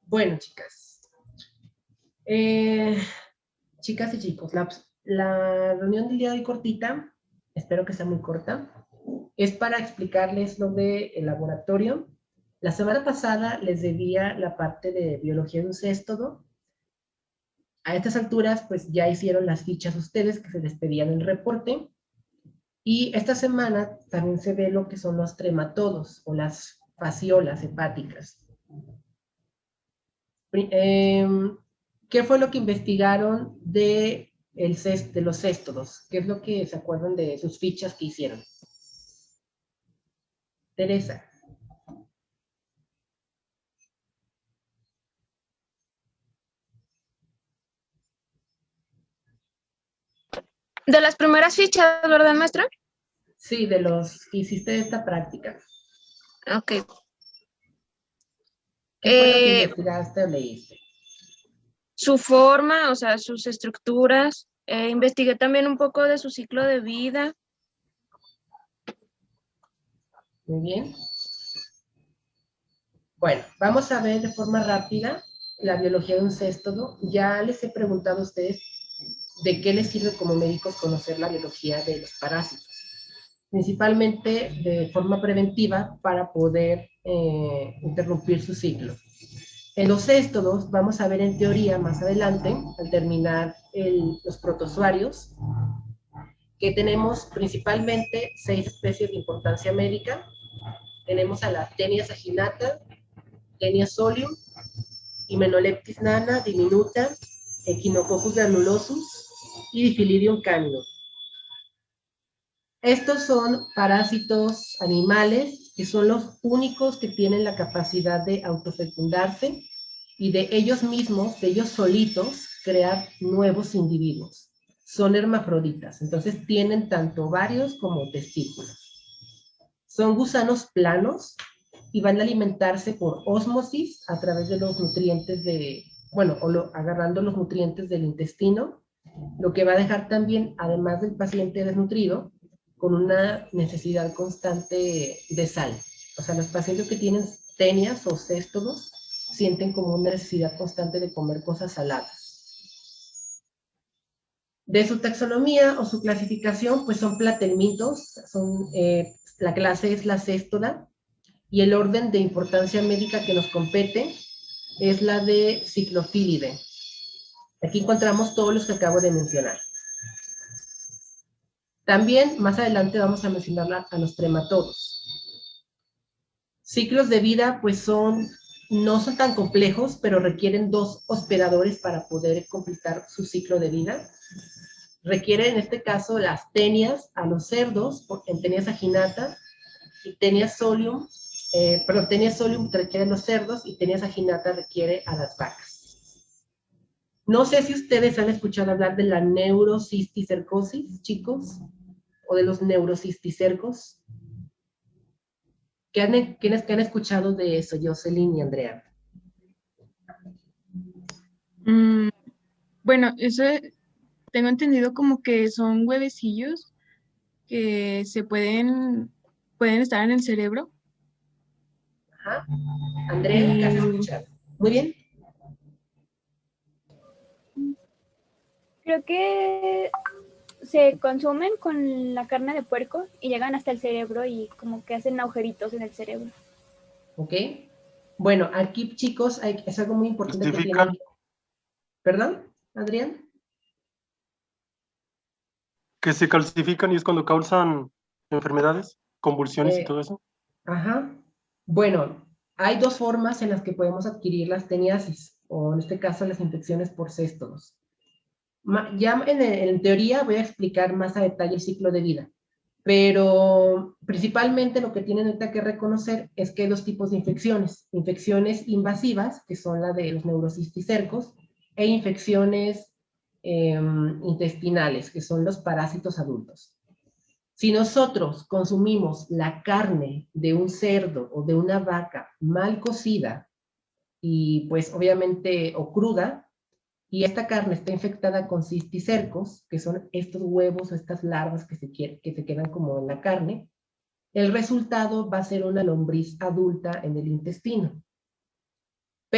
Bueno, chicas y chicos, la reunión del día de hoy cortita, espero que sea muy corta, es para explicarles lo del laboratorio. La semana pasada les debía la parte de biología de un céstodo. A estas alturas, pues ya hicieron las fichas ustedes que se les pedían el reporte. Y esta semana también se ve lo que son los trematodos o las fasciolas hepáticas. ¿Qué fue lo que investigaron de los céstodos? ¿Qué es lo que se acuerdan de sus fichas que hicieron? Teresa. De las primeras fichas, ¿verdad, maestra? Sí, de los que hiciste esta práctica. Ok. ¿Qué fue lo que investigaste o leíste? Su forma, o sea, sus estructuras. Investigué también un poco de su ciclo de vida. Muy bien. Bueno, vamos a ver de forma rápida la biología de un céstodo. Ya les he preguntado a ustedes de qué les sirve como médicos conocer la biología de los parásitos. Principalmente de forma preventiva para poder interrumpir su ciclo. En los céstodos vamos a ver en teoría más adelante, al terminar los protozoarios, que tenemos principalmente 6 especies de importancia médica. Tenemos a la Taenia saginata, Taenia solium, Hymenopteris nana, diminuta, Echinococcus granulosus y Diphyllirium canino. Estos son parásitos animales que son los únicos que tienen la capacidad de autofecundarse y de ellos mismos, de ellos solitos, crear nuevos individuos. Son hermafroditas, entonces tienen tanto ovarios como testículos. Son gusanos planos y van a alimentarse por ósmosis a través de los nutrientes agarrando los nutrientes del intestino, lo que va a dejar también, además del paciente desnutrido, con una necesidad constante de sal. O sea, los pacientes que tienen tenias o céstodos sienten como una necesidad constante de comer cosas saladas. De su taxonomía o su clasificación, pues son platelmintos, la clase es la céstoda, y el orden de importancia médica que nos compete es la de Cyclophilidae. Aquí encontramos todos los que acabo de mencionar. También más adelante vamos a mencionar a los trematodos. Ciclos de vida pues no son tan complejos, pero requieren 2 hospedadores para poder completar su ciclo de vida. Requiere en este caso las tenias a los cerdos, en Taenia saginata, y Taenia solium, Taenia solium requiere a los cerdos y Taenia saginata requiere a las vacas. No sé si ustedes han escuchado hablar de la neurocisticercosis, chicos, o de los neurocisticercos. ¿Quiénes que han escuchado de eso, Jocelyn y Andrea? Bueno, eso tengo entendido como que son huevecillos que pueden estar en el cerebro. Ajá. Andrea, ¿qué has escuchado? Muy bien. Creo que se consumen con la carne de puerco y llegan hasta el cerebro y como que hacen agujeritos en el cerebro. Ok. Bueno, aquí, chicos, es algo muy importante que tienen. ¿Perdón, Adrián? Que se calcifican y es cuando causan enfermedades, convulsiones y todo eso. Ajá. Bueno, hay 2 formas en las que podemos adquirir las teniasis, o en este caso las infecciones por céstodos. Ya en teoría voy a explicar más a detalle el ciclo de vida, pero principalmente lo que tienen ahorita que reconocer es que hay 2 tipos de infecciones invasivas, que son la de los neurocisticercos, e infecciones intestinales, que son los parásitos adultos. Si nosotros consumimos la carne de un cerdo o de una vaca mal cocida, y pues obviamente o cruda, y esta carne está infectada con cisticercos, que son estos huevos o estas larvas que se quedan como en la carne, el resultado va a ser una lombriz adulta en el intestino.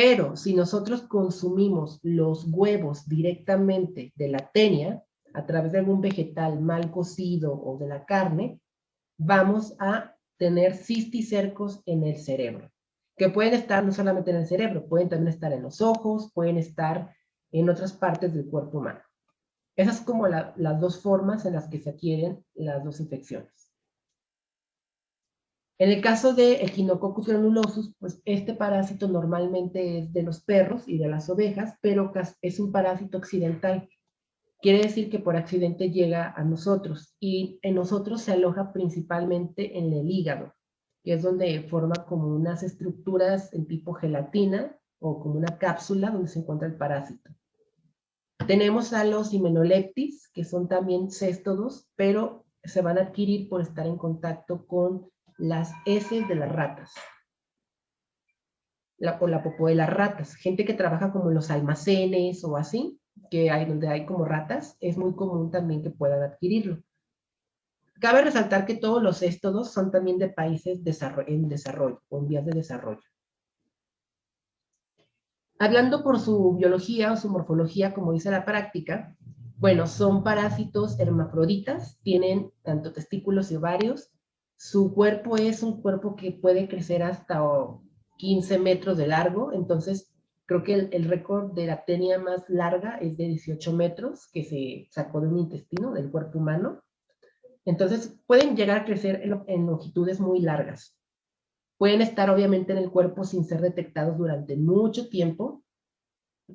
Pero si nosotros consumimos los huevos directamente de la tenia, a través de algún vegetal mal cocido o de la carne, vamos a tener cisticercos en el cerebro, que pueden estar no solamente en el cerebro, pueden también estar en los ojos, pueden estar en otras partes del cuerpo humano. Esas son como las dos formas en las que se adquieren las dos infecciones. En el caso de Echinococcus granulosus, pues este parásito normalmente es de los perros y de las ovejas, pero es un parásito accidental. Quiere decir que por accidente llega a nosotros, y en nosotros se aloja principalmente en el hígado, que es donde forma como unas estructuras en tipo gelatina o como una cápsula donde se encuentra el parásito. Tenemos a los Hymenoplectis, que son también céstodos, pero se van a adquirir por estar en contacto con las heces de las ratas, o la popó de las ratas. Gente que trabaja como en los almacenes o así, que hay donde hay como ratas, es muy común también que puedan adquirirlo. Cabe resaltar que todos los céstodos son también de países en desarrollo o en vías de desarrollo. Hablando por su biología o su morfología, como dice la práctica, bueno, son parásitos hermafroditas, tienen tanto testículos y ovarios. Su cuerpo es un cuerpo que puede crecer hasta 15 metros de largo, entonces creo que el récord de la tenia más larga es de 18 metros, que se sacó de un intestino del cuerpo humano. Entonces pueden llegar a crecer en longitudes muy largas. Pueden estar obviamente en el cuerpo sin ser detectados durante mucho tiempo.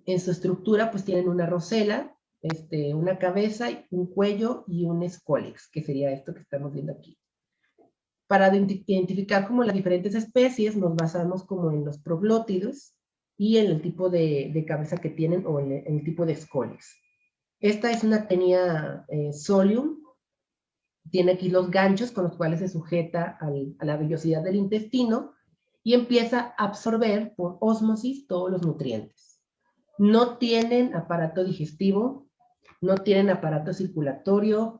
En su estructura pues tienen una rosela, una cabeza, un cuello y un escólex, que sería esto que estamos viendo aquí. Para identificar como las diferentes especies nos basamos como en los proglótidos y en el tipo de cabeza que tienen o en el tipo de escólex. Esta es una tenia solium. Tiene aquí los ganchos con los cuales se sujeta a la vellosidad del intestino y empieza a absorber por ósmosis todos los nutrientes. No tienen aparato digestivo, no tienen aparato circulatorio.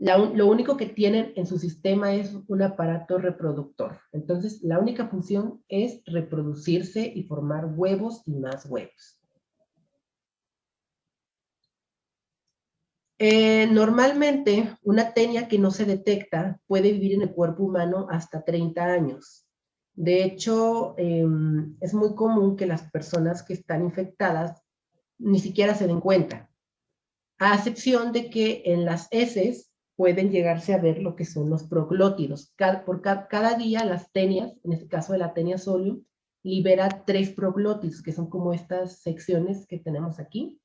Lo único que tienen en su sistema es un aparato reproductor. Entonces, la única función es reproducirse y formar huevos y más huevos. Normalmente, una tenia que no se detecta puede vivir en el cuerpo humano hasta 30 años. De hecho, es muy común que las personas que están infectadas ni siquiera se den cuenta, a excepción de que en las heces pueden llegarse a ver lo que son los proglótidos. Cada día las tenias, en este caso de la tenia solium, libera 3 proglótidos, que son como estas secciones que tenemos aquí.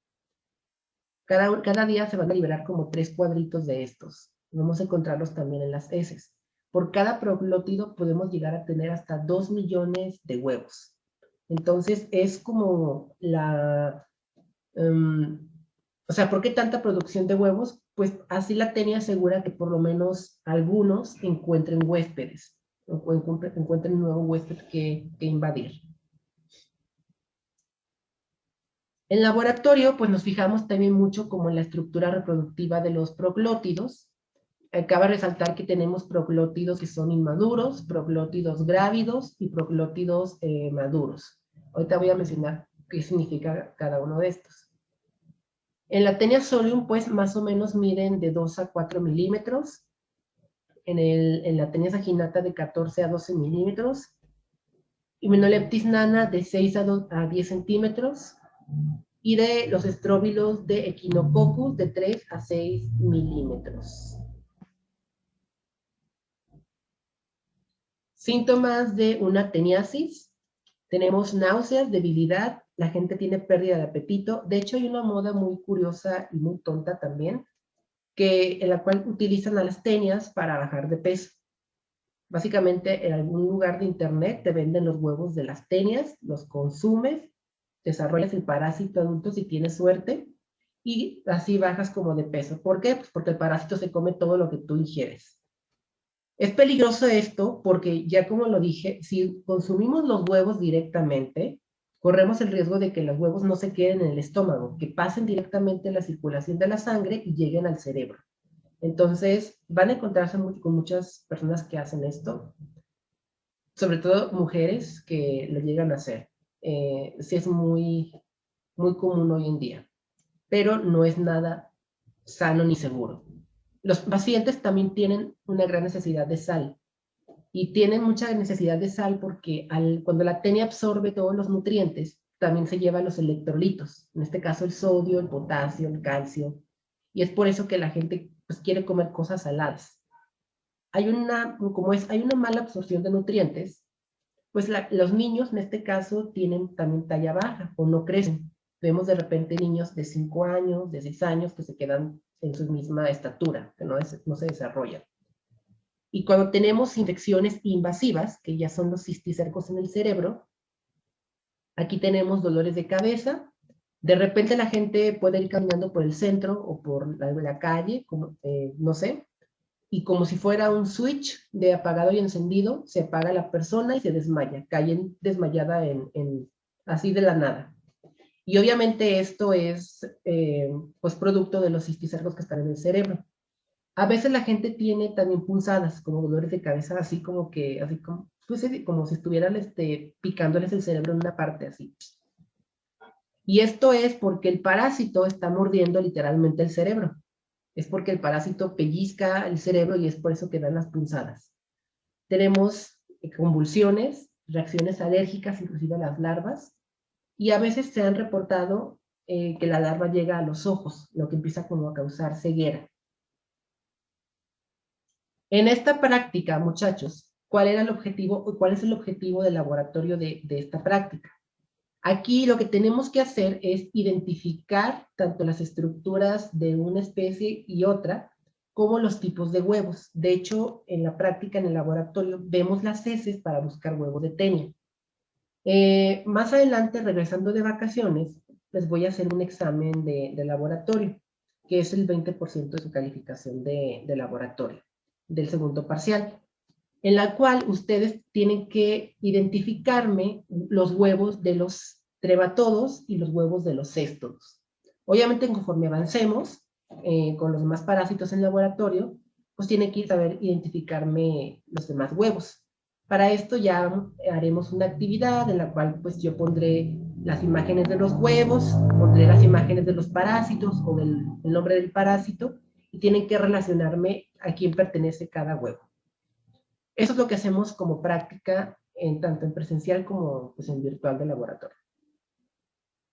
Cada día se van a liberar como 3 cuadritos de estos. Vamos a encontrarlos también en las heces. Por cada proglótido podemos llegar a tener hasta 2 millones de huevos. Entonces es como o sea, ¿por qué tanta producción de huevos? Pues así la tenia asegura que por lo menos algunos encuentren huéspedes, o encuentren un nuevo huésped que invadir. En laboratorio, pues nos fijamos también mucho como en la estructura reproductiva de los proglótidos. Cabe resaltar que tenemos proglótidos que son inmaduros, proglótidos grávidos y proglótidos maduros. Ahorita voy a mencionar qué significa cada uno de estos. En la tenia solium, pues más o menos miden de 2 a 4 milímetros. En la tenia saginata de 14 a 12 milímetros. Hymenoplectis nana de 6 a 10 centímetros. Y de los estróbilos de Echinococcus de 3 a 6 milímetros. Síntomas de una teniasis. Tenemos náuseas, debilidad, la gente tiene pérdida de apetito. De hecho, hay una moda muy curiosa y muy tonta también, en la cual utilizan a las tenias para bajar de peso. Básicamente, en algún lugar de internet te venden los huevos de las tenias, los consumes, desarrollas el parásito adulto si tienes suerte, y así bajas como de peso. ¿Por qué? Pues porque el parásito se come todo lo que tú ingieres. Es peligroso esto porque, ya como lo dije, si consumimos los huevos directamente, corremos el riesgo de que los huevos no se queden en el estómago, que pasen directamente en la circulación de la sangre y lleguen al cerebro. Entonces, van a encontrarse con muchas personas que hacen esto, sobre todo mujeres que lo llegan a hacer. sí es muy, muy común hoy en día, pero no es nada sano ni seguro. Los pacientes también tienen una gran necesidad de sal, y tienen mucha necesidad de sal porque cuando la tenia absorbe todos los nutrientes, también se lleva los electrolitos, en este caso el sodio, el potasio, el calcio, y es por eso que la gente pues, quiere comer cosas saladas. Hay una mala absorción de nutrientes, pues los niños en este caso tienen también talla baja o no crecen. Vemos de repente niños de 5 años, de 6 años que se quedan en su misma estatura, que no se desarrollan. Y cuando tenemos infecciones invasivas, que ya son los cisticercos en el cerebro, aquí tenemos dolores de cabeza. De repente la gente puede ir caminando por el centro o por la calle, no sé, y como si fuera un switch de apagado y encendido, se apaga la persona y se desmaya, cae desmayada así de la nada. Y obviamente esto es pues producto de los cisticercos que están en el cerebro. A veces la gente tiene también punzadas, como dolores de cabeza, así como si estuvieran picándoles el cerebro en una parte así. Y esto es porque el parásito está mordiendo literalmente el cerebro. Es porque el parásito pellizca el cerebro y es por eso que dan las punzadas. Tenemos convulsiones, reacciones alérgicas, inclusive a las larvas, y a veces se han reportado que la larva llega a los ojos, lo que empieza como a causar ceguera. En esta práctica, muchachos, ¿cuál es el objetivo del laboratorio de esta práctica? Aquí lo que tenemos que hacer es identificar tanto las estructuras de una especie y otra, como los tipos de huevos. De hecho, en la práctica, en el laboratorio, vemos las heces para buscar huevos de tenia. Más adelante, regresando de vacaciones, les voy a hacer un examen de laboratorio, que es el 20% de su calificación de laboratorio, del segundo parcial, en la cual ustedes tienen que identificarme los huevos de los trematodos y los huevos de los céstodos. Obviamente, conforme avancemos con los demás parásitos en el laboratorio, pues tienen que saber identificarme los demás huevos. Para esto ya haremos una actividad en la cual pues yo pondré las imágenes de los huevos, pondré las imágenes de los parásitos con el nombre del parásito, y tienen que relacionarme a quién pertenece cada huevo. Eso es lo que hacemos como práctica, tanto en presencial como pues, en virtual de laboratorio.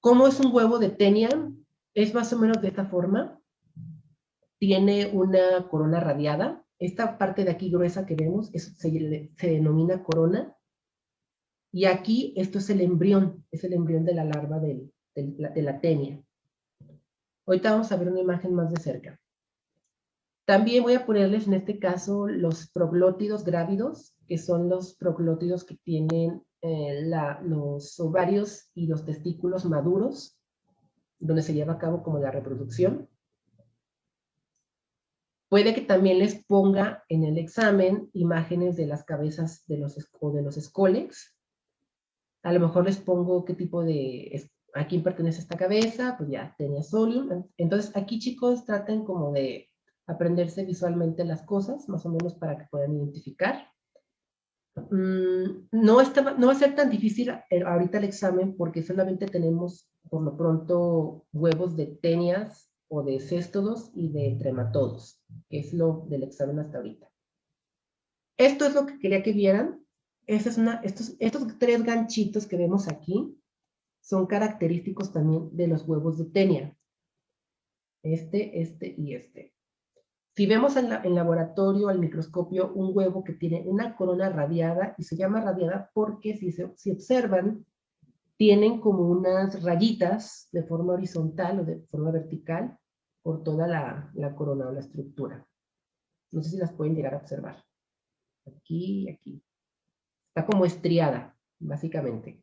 ¿Cómo es un huevo de tenia? Es más o menos de esta forma. Tiene una corona radiada. Esta parte de aquí gruesa que vemos se denomina corona. Y aquí esto es el embrión de la larva de la tenia. Ahorita vamos a ver una imagen más de cerca. También voy a ponerles en este caso los proglótidos grávidos, que son los proglótidos que tienen los ovarios y los testículos maduros, donde se lleva a cabo como la reproducción. Puede que también les ponga en el examen imágenes de las cabezas de los escólex. A lo mejor les pongo qué tipo a quién pertenece esta cabeza, pues ya, tenia solium. Entonces aquí, chicos, traten como de aprenderse visualmente las cosas, más o menos para que puedan identificar. No va a ser tan difícil ahorita el examen porque solamente tenemos por lo pronto huevos de tenias o de céstodos y de trematodos, que es lo del examen hasta ahorita. Esto es lo que quería que vieran. Estos 3 ganchitos que vemos aquí son característicos también de los huevos de tenia. Este y este. Si vemos en laboratorio, al microscopio, un huevo que tiene una corona radiada, y se llama radiada porque si observan, tienen como unas rayitas de forma horizontal o de forma vertical por toda la corona o la estructura. No sé si las pueden llegar a observar. Aquí y aquí. Está como estriada, básicamente.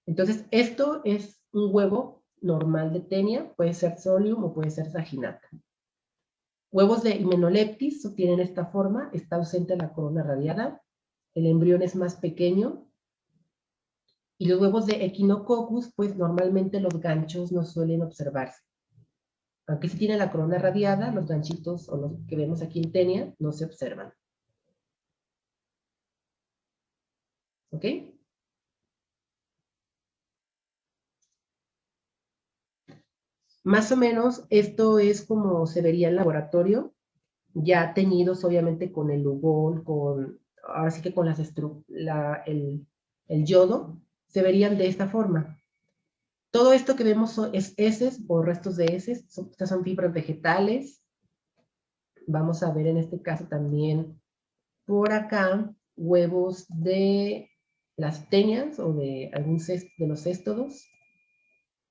Entonces, esto es un huevo normal de tenia, puede ser solium o puede ser saginata. Huevos de Hymenopleptis tienen esta forma, está ausente la corona radiada, el embrión es más pequeño, y los huevos de Echinococcus, pues normalmente los ganchos no suelen observarse. Aunque sí tiene la corona radiada, los ganchitos o los que vemos aquí en tenia no se observan. ¿Ok? Más o menos esto es como se vería en laboratorio, ya teñidos obviamente con el lugol, ahora sí que con el yodo, se verían de esta forma. Todo esto que vemos es heces o restos de heces, estas son fibras vegetales. Vamos a ver en este caso también por acá huevos de las teñas o de algún de los céstodos,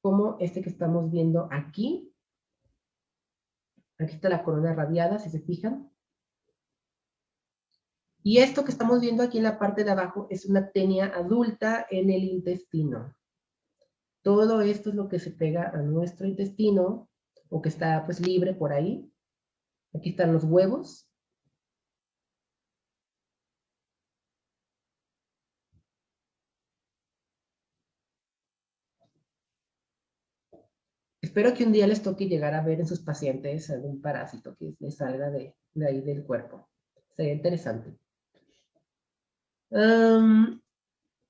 como este que estamos viendo aquí. Aquí está la corona radiada, si se fijan. Y esto que estamos viendo aquí en la parte de abajo es una tenia adulta en el intestino. Todo esto es lo que se pega a nuestro intestino, o que está pues libre por ahí. Aquí están los huevos. Espero que un día les toque llegar a ver en sus pacientes algún parásito que les salga de ahí del cuerpo. Sería interesante.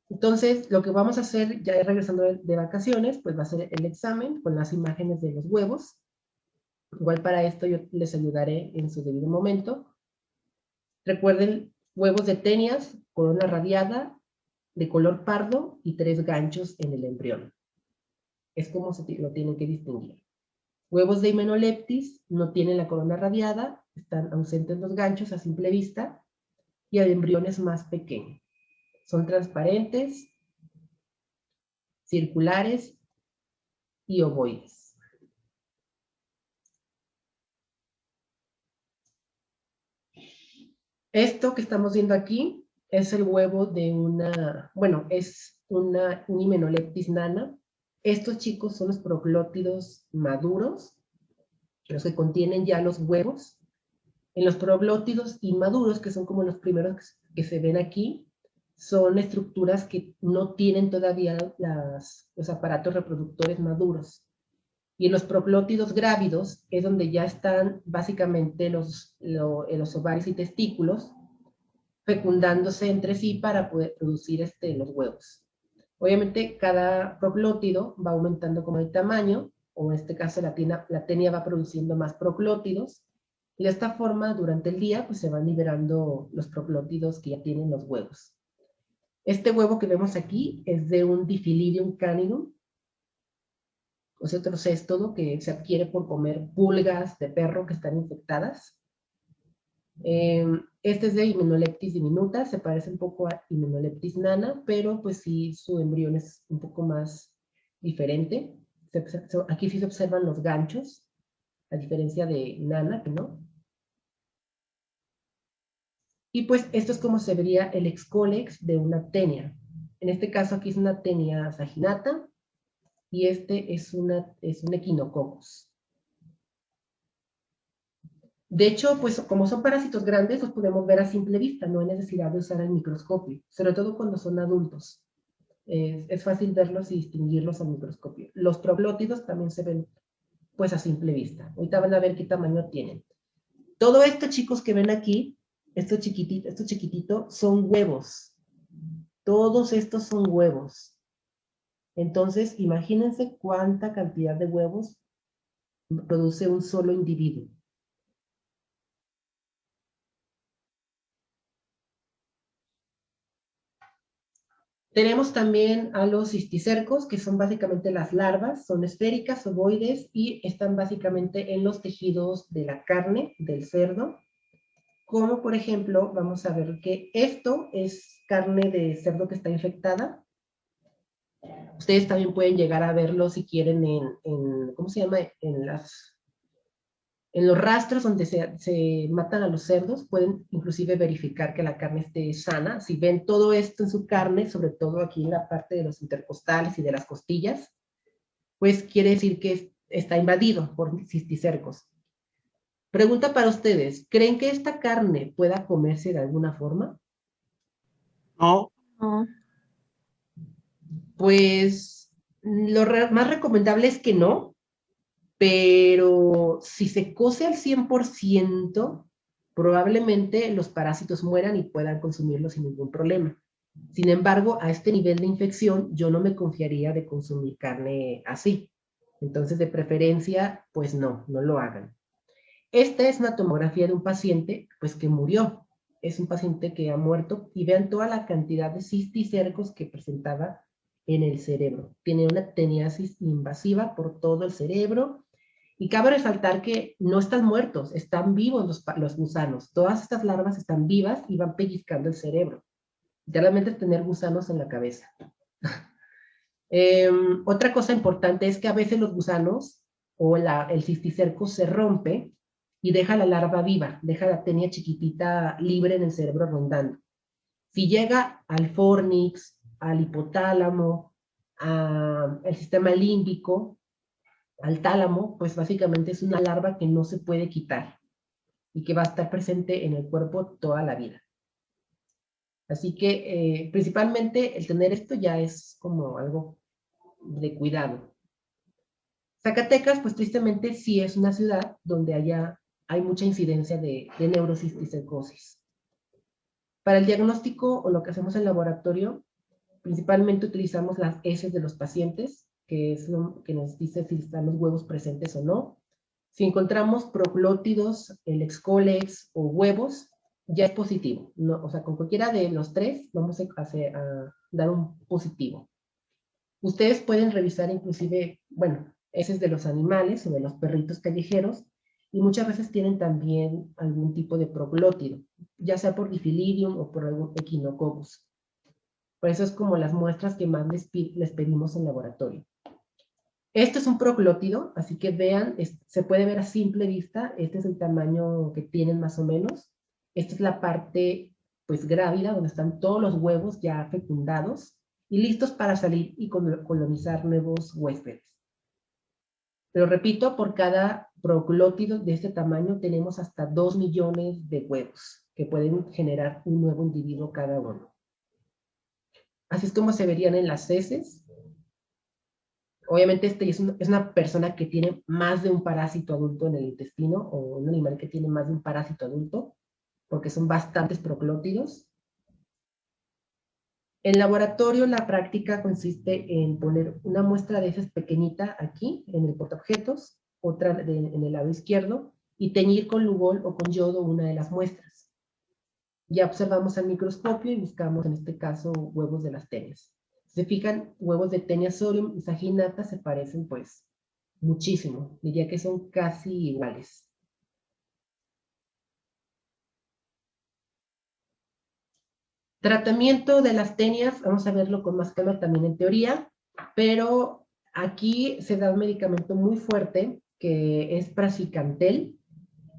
Entonces, lo que vamos a hacer, ya regresando de vacaciones, pues va a ser el examen con las imágenes de los huevos. Igual para esto yo les ayudaré en su debido momento. Recuerden, huevos de tenias, corona radiada, de color pardo y 3 ganchos en el embrión. Es como lo tienen que distinguir. Huevos de Hymenopleptis no tienen la corona radiada, están ausentes los ganchos a simple vista, y el embrión es más pequeño. Son transparentes, circulares y ovoides. Esto que estamos viendo aquí es el huevo de es un Hymenopleptis nana. Estos chicos son los proglótidos maduros, los que contienen ya los huevos. En los proglótidos inmaduros, que son como los primeros que se ven aquí, son estructuras que no tienen todavía los aparatos reproductores maduros. Y en los proglótidos grávidos es donde ya están básicamente los ovarios y testículos fecundándose entre sí para poder producir los huevos. Obviamente cada proglótido va aumentando como de tamaño, o en este caso la tenia va produciendo más proglótidos, y de esta forma durante el día pues se van liberando los proglótidos que ya tienen los huevos. Este huevo que vemos aquí es de un Diphyllidium canidum, o sea, otro céstodo que se adquiere por comer pulgas de perro que están infectadas. Este es de Hymenopleptis diminuta, se parece un poco a Hymenopleptis nana, pero pues sí, su embrión es un poco más diferente. Aquí sí se observan los ganchos, a diferencia de nana, que no. Y pues esto es como se vería el excólex de una tenia. En este caso aquí es una tenia saginata, y este es un Echinococcus. De hecho, pues como son parásitos grandes, los podemos ver a simple vista, no hay necesidad de usar el microscopio, sobre todo cuando son adultos. Es fácil verlos y distinguirlos al microscopio. Los proglótidos también se ven pues a simple vista. Ahorita van a ver qué tamaño tienen. Todo esto, chicos, que ven aquí, esto chiquitito, son huevos. Todos estos son huevos. Entonces, imagínense cuánta cantidad de huevos produce un solo individuo. Tenemos también a los cisticercos, que son básicamente las larvas, son esféricas, ovoides, y están básicamente en los tejidos de la carne del cerdo. Como por ejemplo, vamos a ver que esto es carne de cerdo que está infectada. Ustedes también pueden llegar a verlo si quieren ¿cómo se llama? En los rastros donde se matan a los cerdos, pueden inclusive verificar que la carne esté sana. Si ven todo esto en su carne, sobre todo aquí en la parte de los intercostales y de las costillas, pues quiere decir que está invadido por cisticercos. Pregunta para ustedes, ¿creen que esta carne pueda comerse de alguna forma? No, No. Pues lo más recomendable es que no, pero si se cose al 100%, probablemente los parásitos mueran y puedan consumirlos sin ningún problema. Sin embargo, a este nivel de infección, yo no me confiaría de consumir carne así. Entonces, de preferencia, pues no lo hagan. Esta es una tomografía de un paciente, pues que murió. Es un paciente que ha muerto y vean toda la cantidad de cisticercos que presentaba en el cerebro. Tiene una teniasis invasiva por todo el cerebro. Y cabe resaltar que no están muertos, están vivos los gusanos. Todas estas larvas están vivas y van pellizcando el cerebro. Literalmente tener gusanos en la cabeza. Otra cosa importante es que a veces los gusanos o el cisticerco se rompe y deja la larva viva, deja la tenia chiquitita libre en el cerebro rondando. Si llega al fornix, al hipotálamo, al sistema límbico, al tálamo, pues básicamente es una larva que no se puede quitar y que va a estar presente en el cuerpo toda la vida. Así que principalmente el tener esto ya es como algo de cuidado. Zacatecas, pues tristemente sí es una ciudad donde hay mucha incidencia de neurocisticercosis. Para el diagnóstico o lo que hacemos en laboratorio, principalmente utilizamos las heces de los pacientes, que es lo que nos dice si están los huevos presentes o no. Si encontramos proglótidos, el excolex o huevos, ya es positivo. No, o sea, con cualquiera de los tres vamos a dar un positivo. Ustedes pueden revisar inclusive, bueno, heces de los animales o de los perritos callejeros, y muchas veces tienen también algún tipo de proglótido, ya sea por Difilidium o por algún Echinococcus. Por eso es como las muestras que más les pedimos en laboratorio. Esto es un proglótido, así que vean, se puede ver a simple vista, este es el tamaño que tienen más o menos. Esta es la parte, pues, grávida, donde están todos los huevos ya fecundados y listos para salir y colonizar nuevos huéspedes. Pero repito, por cada proglótido de este tamaño tenemos hasta 2 millones de huevos que pueden generar un nuevo individuo cada uno. Así es como se verían en las heces. Obviamente es una persona que tiene más de un parásito adulto en el intestino, o un animal que tiene más de un parásito adulto, porque son bastantes proglótidos. En laboratorio, la práctica consiste en poner una muestra de heces pequeñita aquí, en el portaobjetos, otra en el lado izquierdo, y teñir con Lugol o con yodo una de las muestras. Ya observamos al microscopio y buscamos, en este caso, huevos de las tenias. Si se fijan, huevos de Taenia sorium y saginata se parecen, pues, muchísimo. Diría que son casi iguales. Tratamiento de las tenias, vamos a verlo con más calma también en teoría, pero aquí se da un medicamento muy fuerte que es praziquantel.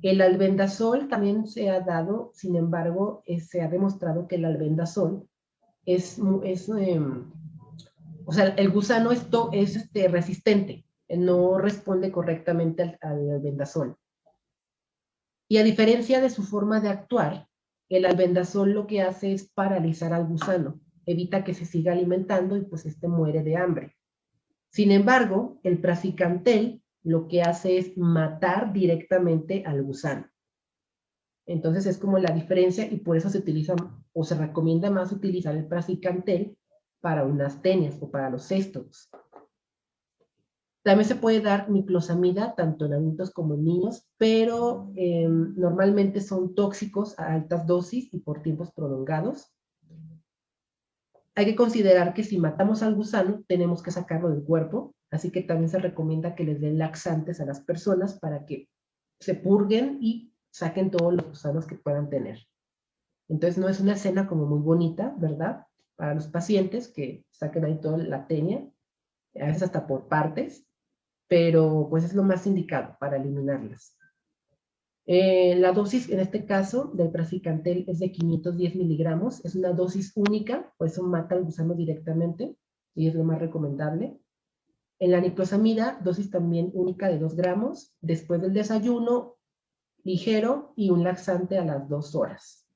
El albendazol también se ha dado, sin embargo, se ha demostrado que el albendazol o sea, el gusano es resistente, no responde correctamente al albendazol. Y a diferencia de su forma de actuar, el albendazol lo que hace es paralizar al gusano, evita que se siga alimentando y pues muere de hambre. Sin embargo, el praziquantel lo que hace es matar directamente al gusano. Entonces es como la diferencia, y por eso se utiliza o se recomienda más utilizar el praziquantel para unas tenias o para los céstodos. También se puede dar niclosamida, tanto en adultos como en niños, pero normalmente son tóxicos a altas dosis y por tiempos prolongados. Hay que considerar que si matamos al gusano, tenemos que sacarlo del cuerpo, así que también se recomienda que les den laxantes a las personas para que se purguen y saquen todos los gusanos que puedan tener. Entonces no es una escena como muy bonita, ¿verdad? Para los pacientes que saquen ahí toda la tenia, a veces hasta por partes, pero pues es lo más indicado para eliminarlas. La dosis, en este caso, del praziquantel es de 510 miligramos, es una dosis única, por eso mata al gusano directamente, y es lo más recomendable. En la niclosamida, dosis también única de 2 gramos, después del desayuno, ligero, y un laxante a las 2 horas.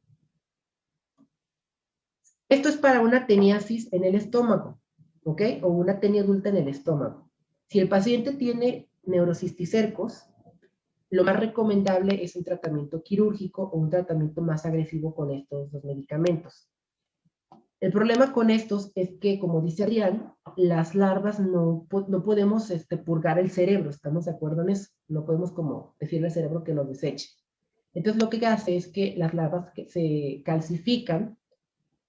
Esto es para una teniasis en el estómago, ¿ok? O una tenia adulta en el estómago. Si el paciente tiene neurocisticercos, lo más recomendable es un tratamiento quirúrgico o un tratamiento más agresivo con estos dos medicamentos. El problema con estos es que, como dice Arián, las larvas no podemos purgar el cerebro, ¿estamos de acuerdo en eso? No podemos como decirle al cerebro que lo deseche. Entonces lo que hace es que las larvas se calcifican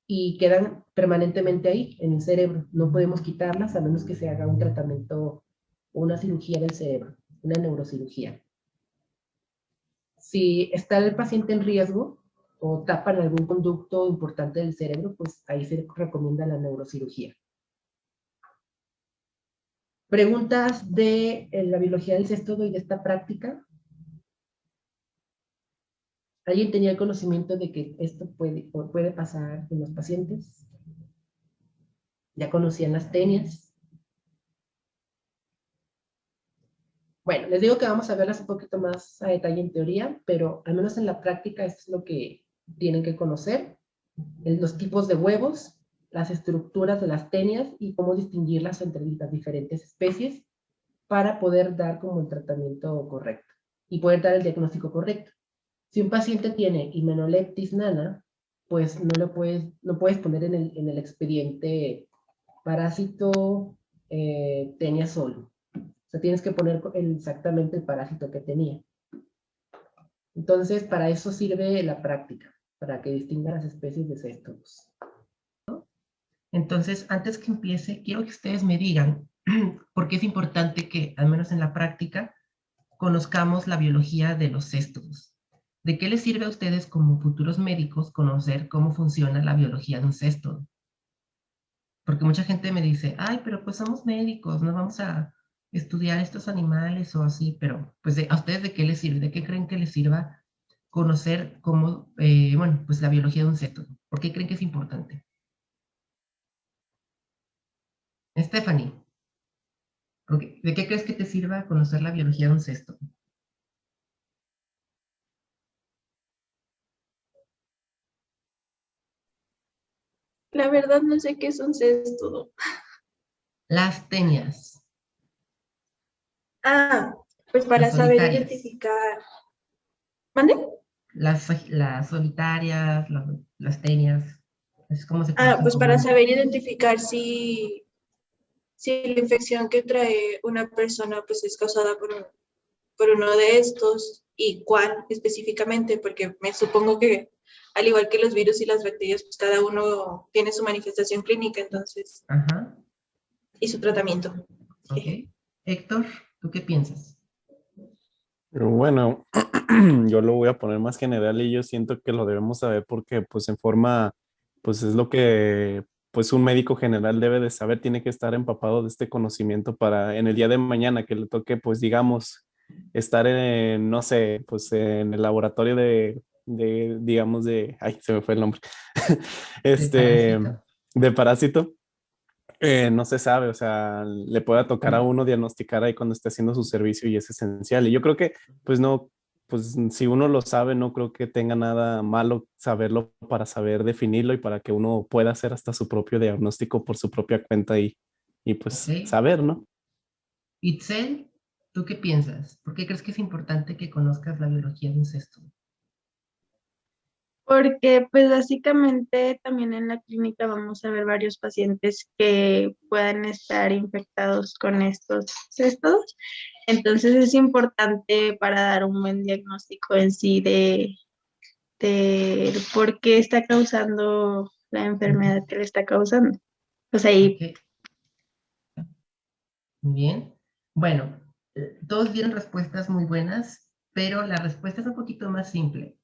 y quedan permanentemente ahí, en el cerebro. No podemos quitarlas a menos que se haga un tratamiento o una cirugía del cerebro, una neurocirugía. Si está el paciente en riesgo o tapan algún conducto importante del cerebro, pues ahí se recomienda la neurocirugía. ¿Preguntas de la biología del cestodo y de esta práctica? ¿Alguien tenía el conocimiento de que esto puede pasar en los pacientes? ¿Ya conocían las tenias? Bueno, les digo que vamos a verlas un poquito más a detalle en teoría, pero al menos en la práctica esto es lo que tienen que conocer. Los tipos de huevos, las estructuras de las tenias y cómo distinguirlas entre las diferentes especies para poder dar como el tratamiento correcto y poder dar el diagnóstico correcto. Si un paciente tiene Hymenopleptis nana, pues no puedes poner en el expediente parásito tenia solo. O sea, tienes que poner exactamente el parásito que tenía. Entonces, para eso sirve la práctica, para que distingan las especies de céstodos. Entonces, antes que empiece, quiero que ustedes me digan por qué es importante que, al menos en la práctica, conozcamos la biología de los céstodos. ¿De qué les sirve a ustedes como futuros médicos conocer cómo funciona la biología de un céstodo? Porque mucha gente me dice, ay, pero pues somos médicos, no vamos a estudiar estos animales o así, pero pues ¿a ustedes de qué les sirve? ¿De qué creen que les sirva conocer cómo, bueno, pues la biología de un céstodo? ¿Por qué creen que es importante? Stephanie, ¿de qué crees que te sirva conocer la biología de un céstodo? La verdad no sé qué es un céstodo. Las tenias. Ah, pues para Las saber solitarias. identificar. ¿Mande? Las solitarias, las tenias. Es como se Ah, conocen pues para comúnmente. saber identificar si la infección que trae una persona pues es causada por uno de estos y cuál específicamente, porque me supongo que al igual que los virus y las bacterias, pues cada uno tiene su manifestación clínica, entonces, Ajá. y su tratamiento. Ok. Héctor, ¿tú qué piensas? Bueno, yo lo voy a poner más general y yo siento que lo debemos saber porque pues en forma, pues es lo que pues un médico general debe de saber, tiene que estar empapado de este conocimiento para en el día de mañana que le toque pues digamos estar en, no sé, pues en el laboratorio digamos ay, se me fue el nombre, Parásito. de parásito. No se sabe, o sea, le puede tocar a uno diagnosticar ahí cuando esté haciendo su servicio y es esencial. Y yo creo que, pues no, pues si uno lo sabe, no creo que tenga nada malo saberlo para saber definirlo y para que uno pueda hacer hasta su propio diagnóstico por su propia cuenta y pues Ok. saber, ¿no? Itzel, ¿tú qué piensas? ¿Por qué crees que es importante que conozcas la biología de un céstodo? Porque pues básicamente también en la clínica vamos a ver varios pacientes que puedan estar infectados con estos cestos. Entonces es importante para dar un buen diagnóstico en sí de por qué está causando la enfermedad que le está causando. Pues ahí, Ok. Muy bien. Bueno, todos dieron respuestas muy buenas, pero la respuesta es un poquito más simple.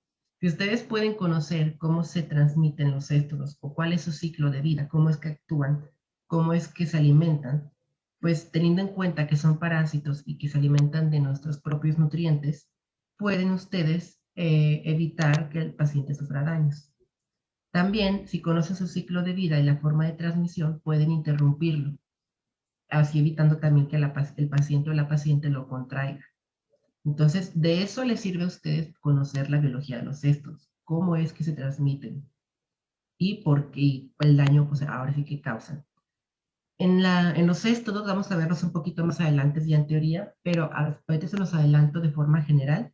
Si ustedes pueden conocer cómo se transmiten los céstodos o cuál es su ciclo de vida, cómo es que actúan, cómo es que se alimentan, pues teniendo en cuenta que son parásitos y que se alimentan de nuestros propios nutrientes, pueden ustedes evitar que el paciente sufra daños. También, si conocen su ciclo de vida y la forma de transmisión, pueden interrumpirlo, así evitando también que el paciente o la paciente lo contraiga. Entonces, de eso les sirve a ustedes conocer la biología de los céstodos, cómo es que se transmiten y por qué el daño, pues ahora sí que causan. En los céstodos vamos a verlos un poquito más adelante ya en teoría, pero ahorita se los adelanto de forma general.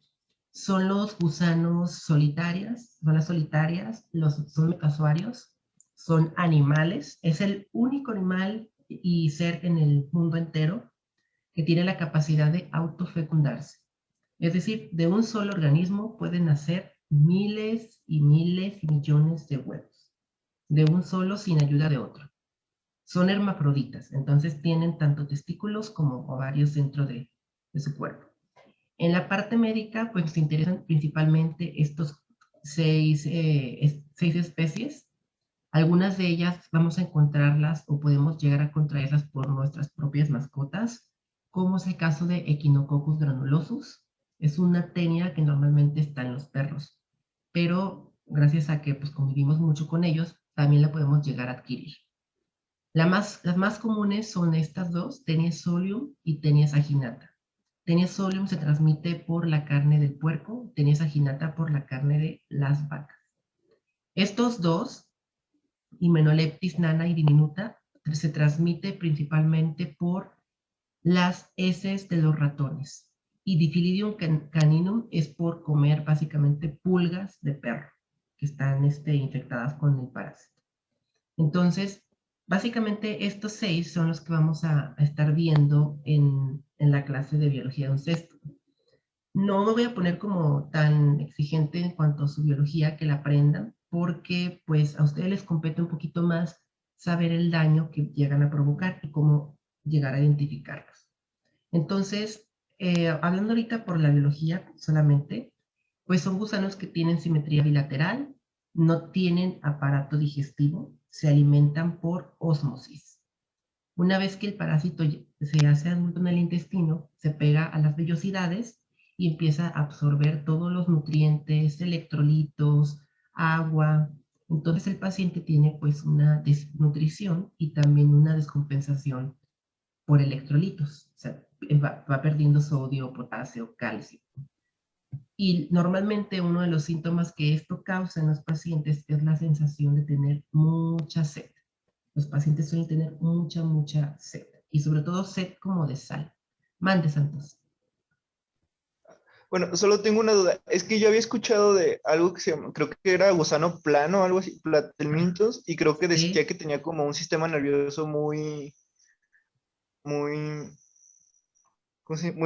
Son los gusanos solitarias, son las solitarias, son metazoarios, son animales. Es el único animal y ser en el mundo entero que tiene la capacidad de autofecundarse. Es decir, de un solo organismo pueden nacer miles y miles y millones de huevos, de un solo sin ayuda de otro. Son hermafroditas, entonces tienen tanto testículos como ovarios dentro de su cuerpo. En la parte médica, pues nos interesan principalmente estos seis especies. Algunas de ellas vamos a encontrarlas o podemos llegar a contraerlas por nuestras propias mascotas, como es el caso de Echinococcus granulosus. Es una tenia que normalmente está en los perros, pero gracias a que pues, convivimos mucho con ellos, también la podemos llegar a adquirir. Las más comunes son estas dos, Tenia solium y Tenia saginata. Tenia solium se transmite por la carne del puerco, Tenia saginata por la carne de las vacas. Estos dos, Hymenopleptis nana y diminuta, se transmite principalmente por las heces de los ratones. Y Diphylidium caninum es por comer básicamente pulgas de perro que están infectadas con el parásito. Entonces, básicamente estos 6 son los que vamos a estar viendo en la clase de biología de un cesto. No me voy a poner como tan exigente en cuanto a su biología que la aprendan, porque pues a ustedes les compete un poquito más saber el daño que llegan a provocar y cómo llegar a identificarlos. Entonces, hablando ahorita por la biología solamente, pues son gusanos que tienen simetría bilateral, no tienen aparato digestivo, se alimentan por ósmosis. Una vez que el parásito se hace adulto en el intestino, se pega a las vellosidades y empieza a absorber todos los nutrientes, electrolitos, agua. Entonces el paciente tiene pues una desnutrición y también una descompensación por electrolitos. O sea, va perdiendo sodio, potasio, calcio. Y normalmente uno de los síntomas que esto causa en los pacientes es la sensación de tener mucha sed. Los pacientes suelen tener mucha sed. Y sobre todo sed como de sal. Mande, Santos. Bueno, solo tengo una duda. Es que yo había escuchado de algo que se llama, creo que era gusano plano, algo así, platelmintos, y creo que decía que tenía como un sistema nervioso muy muy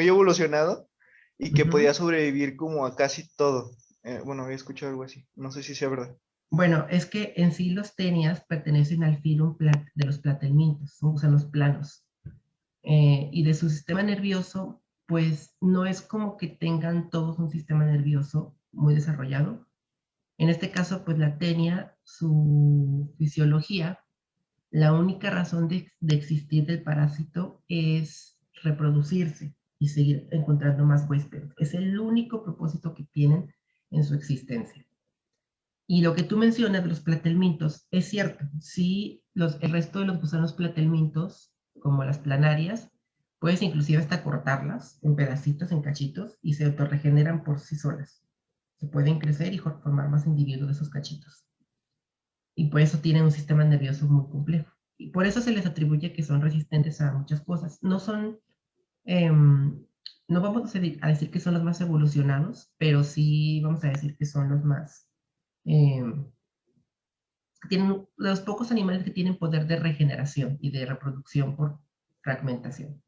evolucionado y que podía sobrevivir como a casi todo. Bueno, había escuchado algo así. No sé si sea verdad. Bueno, es que en sí los tenias pertenecen al filo de los platelmintos, son gusanos planos. Y de su sistema nervioso, pues no es como que tengan todos un sistema nervioso muy desarrollado. En este caso, pues la tenia, su fisiología, la única razón de existir del parásito es reproducirse y seguir encontrando más huéspedes. Es el único propósito que tienen en su existencia. Y lo que tú mencionas de los platelmintos es cierto. Sí, el resto de los gusanos platelmintos, como las planarias, puedes inclusive hasta cortarlas en pedacitos, en cachitos, y se autorregeneran por sí solas. Se pueden crecer y formar más individuos de esos cachitos. Y por eso tienen un sistema nervioso muy complejo. Y por eso se les atribuye que son resistentes a muchas cosas. No son, no vamos a decir que son los más evolucionados, pero sí vamos a decir que son los más, tienen los pocos animales que tienen poder de regeneración y de reproducción por fragmentación.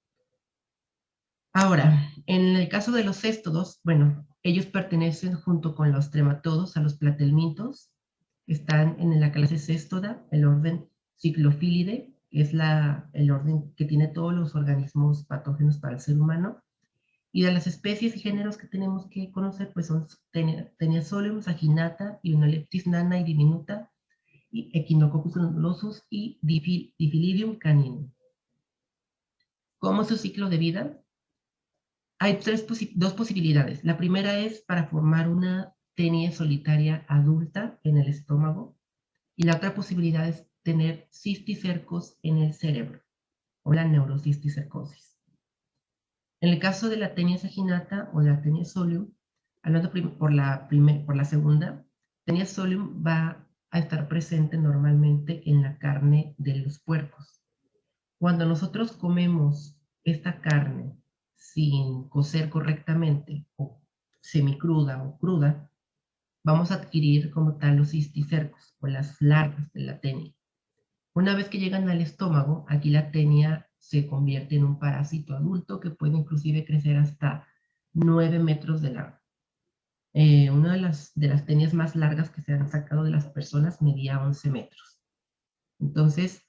Ahora, en el caso de los céstodos, bueno, ellos pertenecen junto con los trematodos a los platelmintos. Están en la clase Céstoda, el orden Cyclophilidae, que es el orden que tiene todos los organismos patógenos para el ser humano. Y de las especies y géneros que tenemos que conocer, pues son Tenia solium, saginata, Hymenopleptis nana y diminuta, y Echinococcus granulosus y Diphylidium caninum. ¿Cómo es su ciclo de vida? Hay dos posibilidades. La primera es para formar una tenia solitaria adulta en el estómago, y la otra posibilidad es tener cisticercos en el cerebro, o la neurocisticercosis. En el caso de la tenia saginata o la tenia solium, hablando por la segunda, tenia solium va a estar presente normalmente en la carne de los puercos. Cuando nosotros comemos esta carne sin cocer correctamente, o semicruda o cruda, vamos a adquirir como tal los cisticercos o las larvas de la tenia. Una vez que llegan al estómago, aquí la tenia se convierte en un parásito adulto que puede inclusive crecer hasta 9 metros de largo. Una de las tenias más largas que se han sacado de las personas medía 11 metros. Entonces,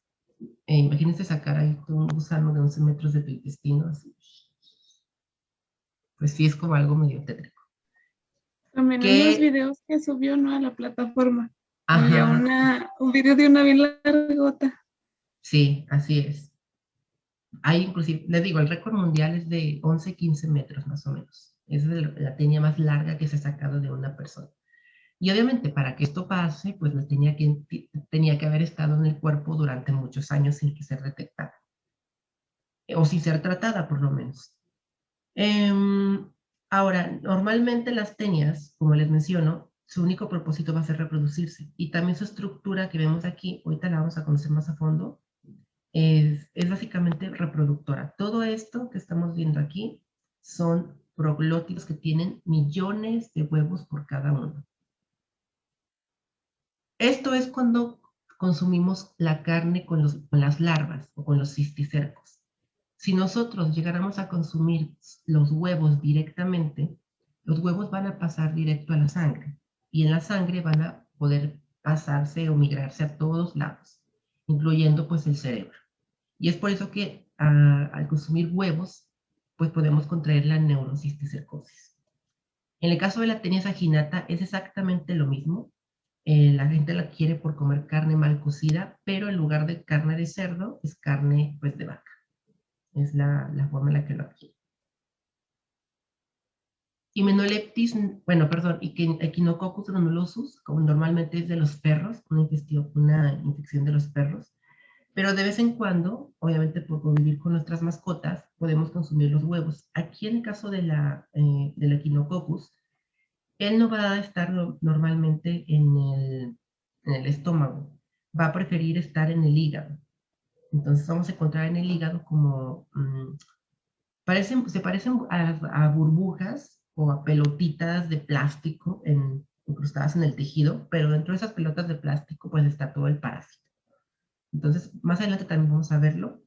imagínense sacar ahí un gusano de 11 metros de tu intestino, así. Pues sí, es como algo medio tétrico. También en los videos que subió, ¿no?, a la plataforma. Había un video de una bien largota. Sí, así es. Hay inclusive, les digo, el récord mundial es de 11, 15 metros más o menos. Es la tenia más larga que se ha sacado de una persona. Y obviamente para que esto pase, pues tenía que haber estado en el cuerpo durante muchos años sin que se detectara. O sin ser tratada, por lo menos. Ahora, normalmente las tenias, como les menciono, su único propósito va a ser reproducirse. Y también su estructura que vemos aquí, ahorita la vamos a conocer más a fondo, es básicamente reproductora. Todo esto que estamos viendo aquí son proglótidos que tienen millones de huevos por cada uno. Esto es cuando consumimos la carne con las larvas o con los cisticercos. Si nosotros llegáramos a consumir los huevos directamente, los huevos van a pasar directo a la sangre y en la sangre van a poder pasarse o migrarse a todos lados, incluyendo pues el cerebro. Y es por eso que al consumir huevos, pues podemos contraer la neurocisticercosis. En el caso de la tenia saginata es exactamente lo mismo. La gente la quiere por comer carne mal cocida, pero en lugar de carne de cerdo, es carne pues de vaca. Es la forma en la que lo adquiere. Hymenoleptis, bueno, perdón, Echinococcus granulosus, como normalmente es de los perros, una infección de los perros, pero de vez en cuando, obviamente por convivir con nuestras mascotas, podemos consumir los huevos. Aquí en el caso del Echinococcus, él no va a estar normalmente en el estómago, va a preferir estar en el hígado. Entonces vamos a encontrar en el hígado como, se parecen a burbujas o a pelotitas de plástico incrustadas en el tejido, pero dentro de esas pelotas de plástico pues está todo el parásito. Entonces más adelante también vamos a verlo.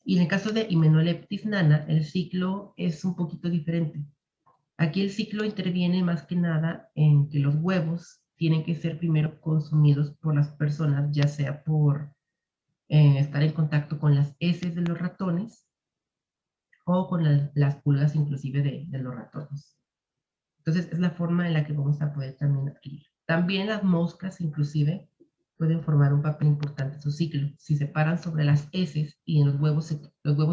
Y en el caso de Hymenoleptis nana, el ciclo es un poquito diferente. Aquí el ciclo interviene más que nada en que los huevos tienen que ser primero consumidos por las personas, ya sea por estar en contacto con las heces de los ratones o con las pulgas inclusive de los ratones. Entonces es la forma en la que vamos a poder también adquirir. También las moscas inclusive pueden formar un papel importante en su ciclo. Si se paran sobre las heces y en los huevos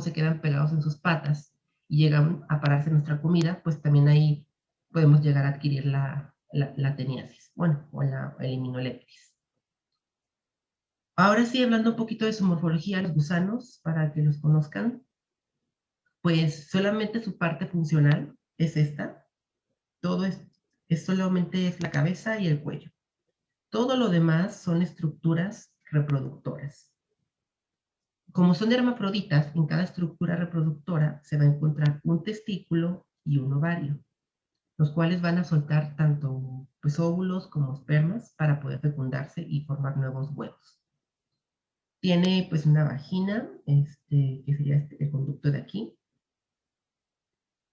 se quedan pegados en sus patas y llegan a pararse en nuestra comida, pues también ahí podemos llegar a adquirir la teniasis, bueno, o el Hymenoleptis. Ahora sí, hablando un poquito de su morfología, los gusanos, para que los conozcan, pues solamente su parte funcional es esta. Todo solamente es la cabeza y el cuello. Todo lo demás son estructuras reproductoras. Como son hermafroditas, en cada estructura reproductora se va a encontrar un testículo y un ovario, los cuales van a soltar tanto pues, óvulos como espermas para poder fecundarse y formar nuevos huevos. Tiene pues una vagina, que sería el conducto de aquí.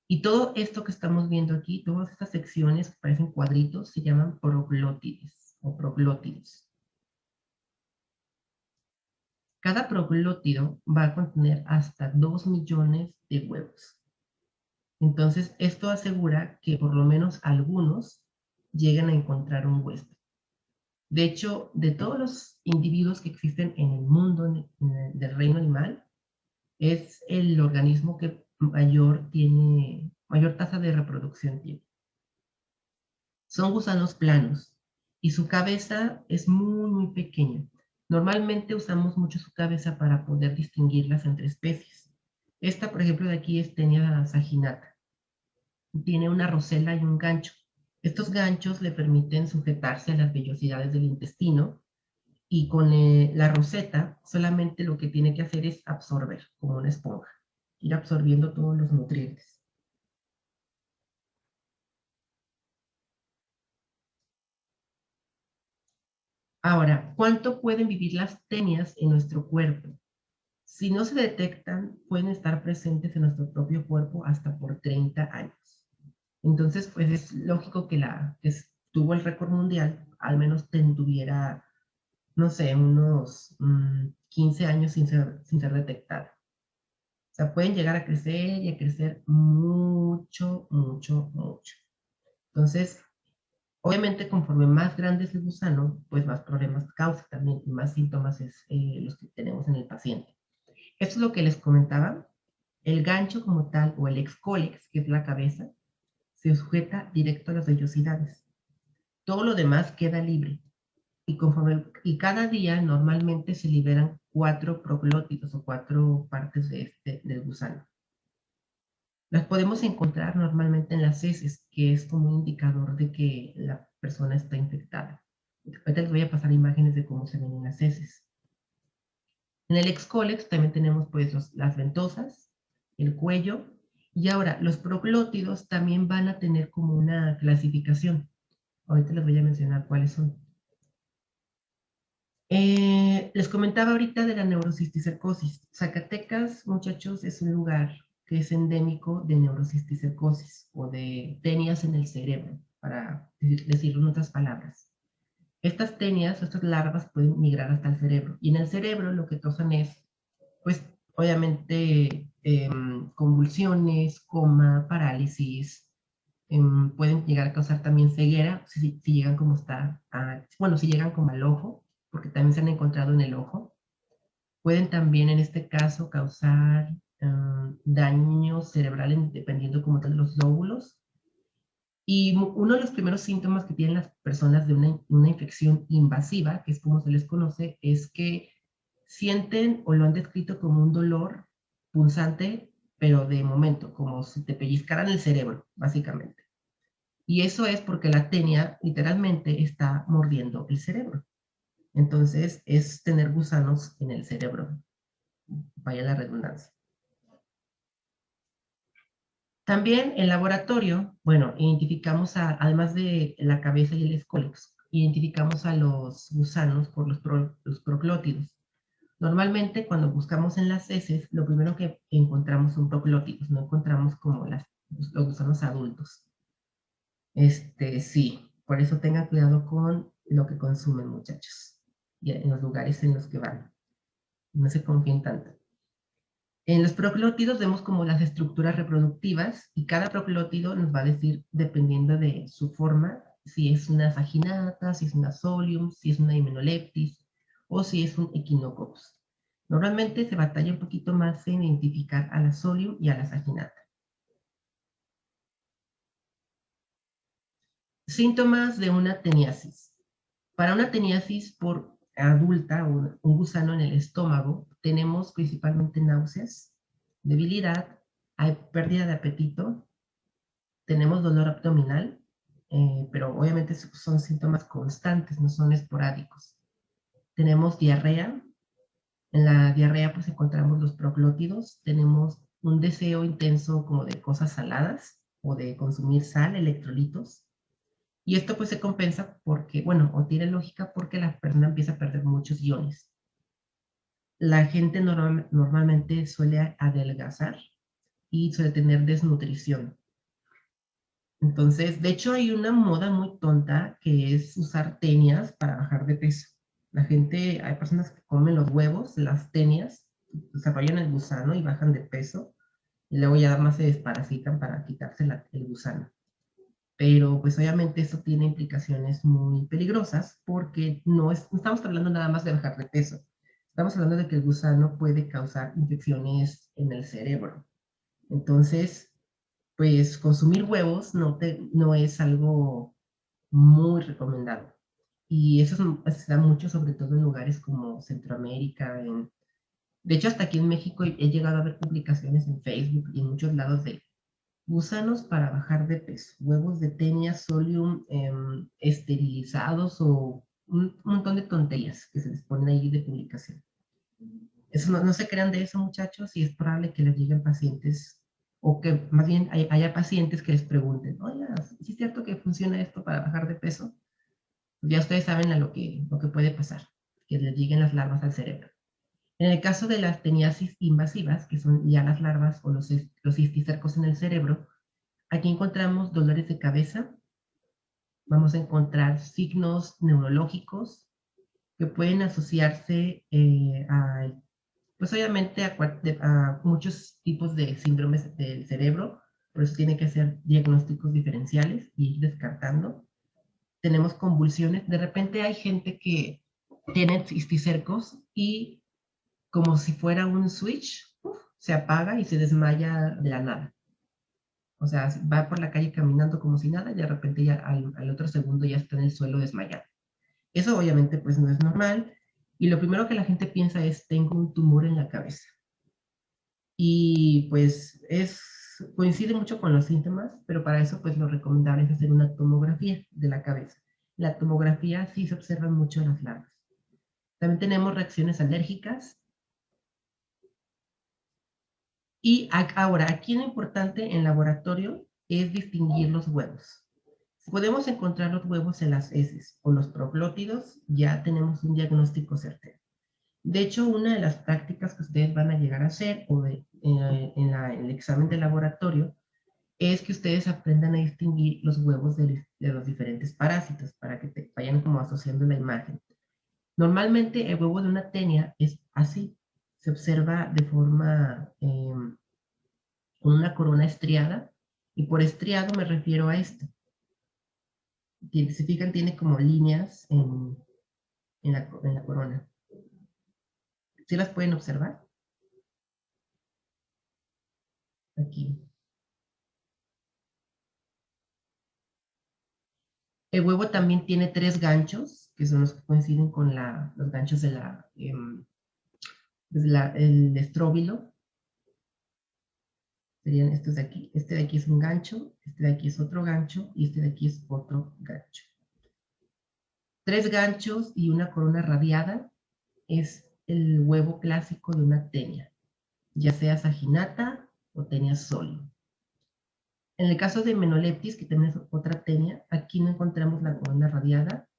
Y todo esto que estamos viendo aquí, todas estas secciones que parecen cuadritos, se llaman proglótides o proglótidos. Cada proglótido va a contener hasta 2 millones de huevos. Entonces, esto asegura que por lo menos algunos lleguen a encontrar un huésped. De hecho, de todos los individuos que existen en el mundo del reino animal, es el organismo que mayor tasa de reproducción tiene. Son gusanos planos y su cabeza es muy, muy pequeña. Normalmente usamos mucho su cabeza para poder distinguirlas entre especies. Esta, por ejemplo, de aquí es Tenia saginata. Tiene una rosela y un gancho. Estos ganchos le permiten sujetarse a las vellosidades del intestino y con la roseta solamente lo que tiene que hacer es absorber, como una esponja, ir absorbiendo todos los nutrientes. Ahora, ¿cuánto pueden vivir las tenias en nuestro cuerpo? Si no se detectan, pueden estar presentes en nuestro propio cuerpo hasta por 30 años. Entonces, pues es lógico que la que tuvo el récord mundial, al menos tuviera, no sé, unos 15 años sin ser detectada. O sea, pueden llegar a crecer y a crecer mucho, mucho, mucho. Entonces, obviamente, conforme más grande es el gusano, pues más problemas causa también y más síntomas es los que tenemos en el paciente. Esto es lo que les comentaba. El gancho como tal, o el excólex, que es la cabeza, se sujeta directo a las vellosidades. Todo lo demás queda libre. Y cada día normalmente se liberan 4 proglótidos o 4 partes del gusano. Las podemos encontrar normalmente en las heces, que es como un indicador de que la persona está infectada. Ahorita les voy a pasar imágenes de cómo se ven en las heces. En el excólex también tenemos pues las ventosas, el cuello, y ahora los proglótidos también van a tener como una clasificación. Ahorita les voy a mencionar cuáles son. Les comentaba ahorita de la neurocisticercosis. Zacatecas, muchachos, es un lugar que es endémico de neurocisticercosis o de tenias en el cerebro, para decirlo en otras palabras. Estas tenias, estas larvas pueden migrar hasta el cerebro. Y en el cerebro lo que causan es, pues, obviamente, convulsiones, coma, parálisis. Pueden llegar a causar también ceguera, si llegan como bueno, si llegan como al ojo, porque también se han encontrado en el ojo. Pueden también, en este caso, causar daño cerebral dependiendo como de los lóbulos. Y uno de los primeros síntomas que tienen las personas de una infección invasiva, que es como se les conoce, es que sienten o lo han descrito como un dolor punzante, pero de momento, como si te pellizcaran el cerebro, básicamente. Y eso es porque la tenia literalmente está mordiendo el cerebro. Entonces es tener gusanos en el cerebro, vaya la redundancia. También en laboratorio, bueno, identificamos además de la cabeza y el escólex, identificamos a los gusanos por los proglótidos. Normalmente cuando buscamos en las heces, lo primero que encontramos son proglótidos, no encontramos como los gusanos adultos. Sí, por eso tengan cuidado con lo que consumen, muchachos, y en los lugares en los que van. No se confíen tanto. En los proglótidos vemos como las estructuras reproductivas y cada proglótido nos va a decir, dependiendo de su forma, si es una vaginata, si es una solium, si es una hymenoleptis o si es un echinococcus. Normalmente se batalla un poquito más en identificar a la solium y a la vaginata. Síntomas de una teniasis. Para una teniasis por adulta, un gusano en el estómago, tenemos principalmente náuseas, debilidad, hay pérdida de apetito, tenemos dolor abdominal, pero obviamente son síntomas constantes, no son esporádicos. Tenemos diarrea. En la diarrea pues encontramos los proglótidos, tenemos un deseo intenso como de cosas saladas o de consumir sal, electrolitos. Y esto pues se compensa porque, bueno, o tiene lógica porque la persona empieza a perder muchos iones. La gente normalmente suele adelgazar y suele tener desnutrición. Entonces, de hecho hay una moda muy tonta que es usar tenias para bajar de peso. Hay personas que comen los huevos, las tenias, desarrollan el gusano y bajan de peso, y luego ya más se desparasitan para quitarse el gusano. Pero pues obviamente eso tiene implicaciones muy peligrosas porque no estamos hablando nada más de bajar de peso. Estamos hablando de que el gusano puede causar infecciones en el cerebro. Entonces, pues consumir huevos no es algo muy recomendado. Y eso se da mucho, sobre todo en lugares como Centroamérica. De hecho, hasta aquí en México he llegado a ver publicaciones en Facebook y en muchos lados de gusanos para bajar de peso, huevos de tenia solium esterilizados o un montón de tonterías que se les ponen ahí de publicación. Eso no se crean de eso, muchachos, y es probable que les lleguen pacientes o que más bien haya pacientes que les pregunten, oye, ¿sí es cierto que funciona esto para bajar de peso? ya ustedes saben lo que puede pasar, que les lleguen las larvas al cerebro. En el caso de las teniasis invasivas, que son ya las larvas o los cisticercos en el cerebro, aquí encontramos dolores de cabeza, vamos a encontrar signos neurológicos que pueden asociarse pues obviamente a muchos tipos de síndromes del cerebro, por eso tiene que hacer diagnósticos diferenciales y ir descartando. Tenemos convulsiones, de repente hay gente que tiene cisticercos y como si fuera un switch, se apaga y se desmaya de la nada. O sea, va por la calle caminando como si nada y de repente ya al otro segundo ya está en el suelo desmayado. Eso obviamente pues no es normal y lo primero que la gente piensa es tengo un tumor en la cabeza. Y pues coincide mucho con los síntomas, pero para eso pues lo recomendable es hacer una tomografía de la cabeza. La tomografía sí se observan mucho en las larvas. También tenemos reacciones alérgicas. Y ahora, aquí lo importante en laboratorio es distinguir los huevos. Si podemos encontrar los huevos en las heces o los proglótidos, ya tenemos un diagnóstico certero. De hecho, una de las prácticas que ustedes van a llegar a hacer en el examen de laboratorio es que ustedes aprendan a distinguir los huevos de los diferentes parásitos para que te vayan como asociando la imagen. Normalmente el huevo de una tenia es así, se observa de forma con una corona estriada, y por estriado me refiero a esto. Si se fijan, tiene como líneas en la corona. ¿Sí las pueden observar? Aquí. El huevo también tiene 3 ganchos, que son los que coinciden con los ganchos de el estróbilo. Serían estos de aquí. Este de aquí es un gancho, este de aquí es otro gancho, y este de aquí es otro gancho. 3 ganchos y una corona radiada es el huevo clásico de una tenia, ya sea saginata o tenia solo. En el caso de Menoleptis, que tenemos otra tenia, aquí no encontramos la corona radiada,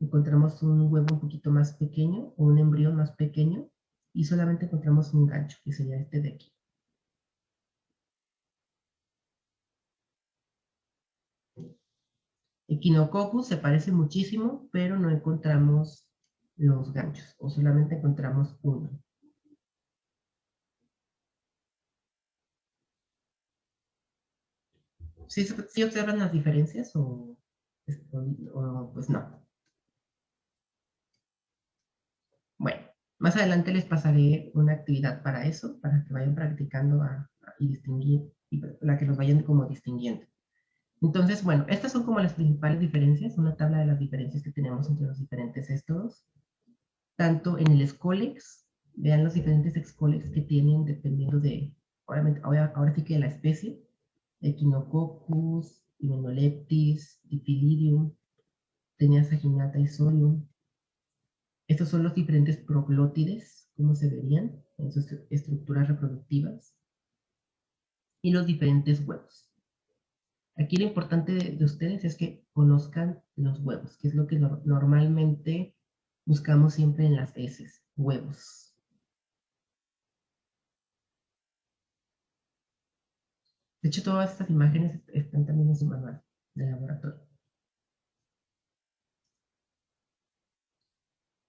encontramos un huevo un poquito más pequeño o un embrión más pequeño y solamente encontramos un gancho, que sería este de aquí. Echinococcus se parece muchísimo, pero no encontramos los ganchos, o solamente encontramos uno. ¿Sí observan las diferencias o pues no? Bueno, más adelante les pasaré una actividad para eso, para que vayan practicando y distinguir, y para que los vayan como distinguiendo. Entonces, bueno, estas son como las principales diferencias, una tabla de las diferencias que tenemos entre los diferentes estos, tanto en el Scolex, vean los diferentes Scolex que tienen dependiendo de, obviamente, ahora sí que de la especie, Echinococcus, Hymenopteris, Diphylidium, Tenia saginata y Solium. Estos son los diferentes proglótides, cómo se verían en sus estructuras reproductivas, y los diferentes huevos. Aquí lo importante de ustedes es que conozcan los huevos, que es lo que normalmente buscamos siempre en las heces, huevos. De hecho, todas estas imágenes están también en su manual de laboratorio.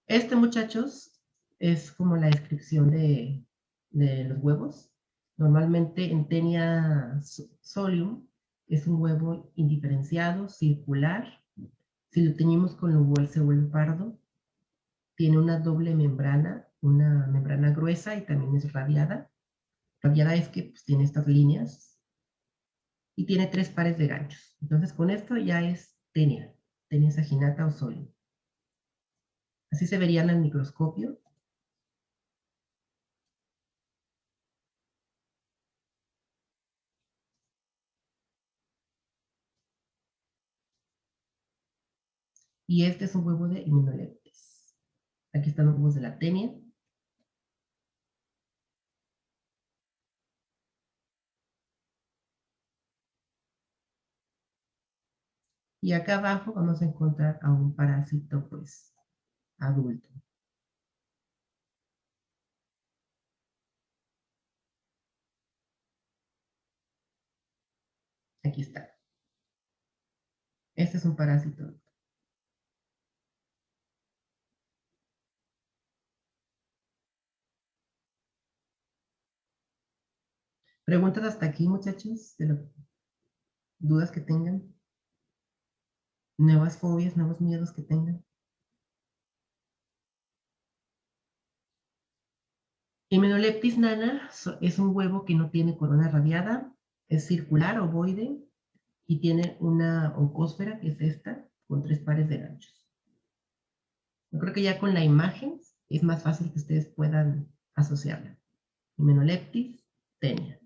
Este, muchachos, es como la descripción de los huevos. Normalmente en Tenia solium es un huevo indiferenciado, circular. Si lo teñimos con Lubol se vuelve pardo. Tiene una doble membrana, una membrana gruesa y también es radiada. Radiada es que pues, tiene estas líneas y tiene 3 pares de ganchos. Entonces con esto ya es Tenia saginata o solium. Así se verían al microscopio. Y este es un huevo de Hymenopteris. Aquí están los huevos de la tenia. Y acá abajo vamos a encontrar a un parásito, pues, adulto. Aquí está. Este es un parásito. ¿Preguntas hasta aquí, muchachos? ¿Dudas que tengan? ¿Nuevas fobias, nuevos miedos que tengan? Hymenopleptis nana es un huevo que no tiene corona radiada, es circular, ovoide, y tiene una oncósfera, que es esta, con 3 pares de ganchos. Yo creo que ya con la imagen es más fácil que ustedes puedan asociarla. Hymenopleptis tenia.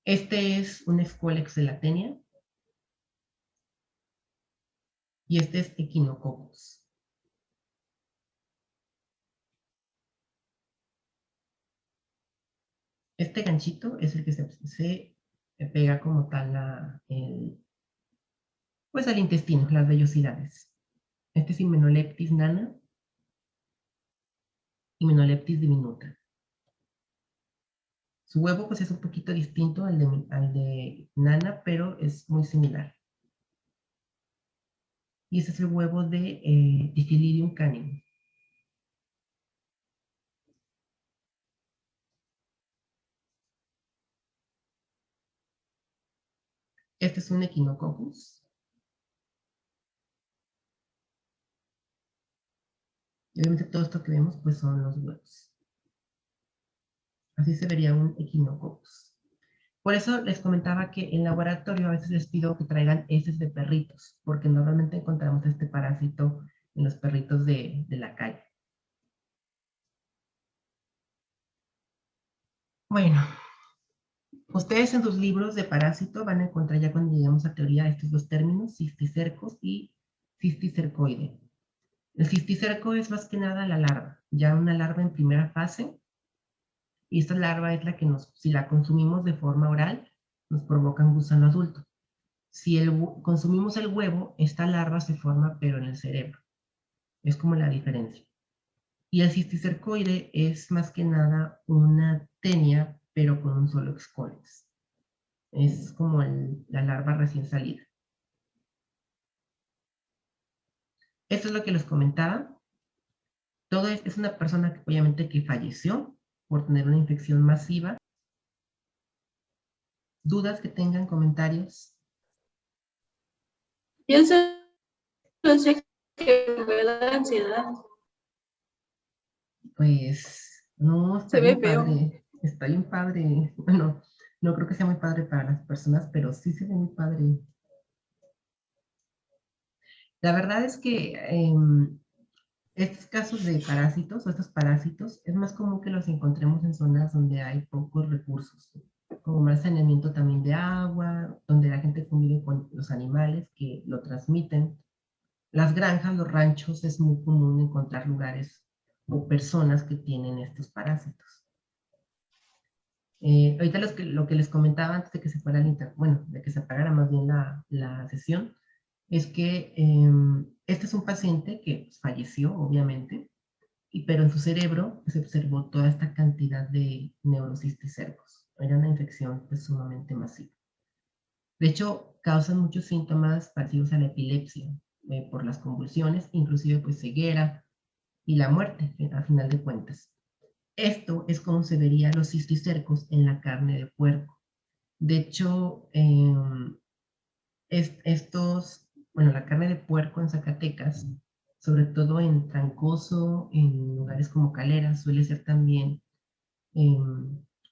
Este es un Scolex de la tenia. Y este es Echinococcus. Este ganchito es el que se pega como tal pues al intestino, las vellosidades. Este es Hymenopleptis nana, Hymenopleptis diminuta. Su huevo pues es un poquito distinto al de nana, pero es muy similar. Y ese es el huevo de Diphyllidium caninum. Este es un Echinococcus. Y obviamente todo esto que vemos pues son los huevos. Así se vería un Echinococcus. Por eso les comentaba que en laboratorio a veces les pido que traigan heces de perritos, porque normalmente encontramos este parásito en los perritos de la calle. Bueno, ustedes en sus libros de parásito van a encontrar ya cuando lleguemos a teoría estos dos términos, cisticercos y cisticercoide. El cisticerco es más que nada la larva, ya una larva en primera fase, y esta larva es la que si la consumimos de forma oral, nos provoca un gusano adulto. Si consumimos el huevo, esta larva se forma pero en el cerebro. Es como la diferencia. Y el cisticercoide es más que nada una tenia, pero con un solo Scolex. Es como la larva recién salida. Esto es lo que les comentaba. Todo es una persona que obviamente que falleció por tener una infección masiva. ¿Dudas que tengan, comentarios? Yo sé que me da ansiedad. Pues no, está Se ve bien feo. padre. Está bien padre. Bueno, no creo que sea muy padre para las personas, pero sí se ve muy padre. La verdad es que estos casos de parásitos o estos parásitos es más común que los encontremos en zonas donde hay pocos recursos, como más saneamiento también de agua, donde la gente convive con los animales que lo transmiten. Las granjas, los ranchos, es muy común encontrar lugares o personas que tienen estos parásitos. Ahorita lo que les comentaba antes de que se fuera de que se apagara más bien la sesión, es que este es un paciente que falleció, obviamente, pero en su cerebro se observó toda esta cantidad de neurocisticercos. Era una infección pues, sumamente masiva. De hecho, causan muchos síntomas parecidos a la epilepsia, por las convulsiones, inclusive pues ceguera y la muerte, a final de cuentas. Esto es como se verían los cisticercos en la carne de puerco. De hecho, la carne de puerco en Zacatecas, sobre todo en Trancoso, en lugares como Calera, suele ser también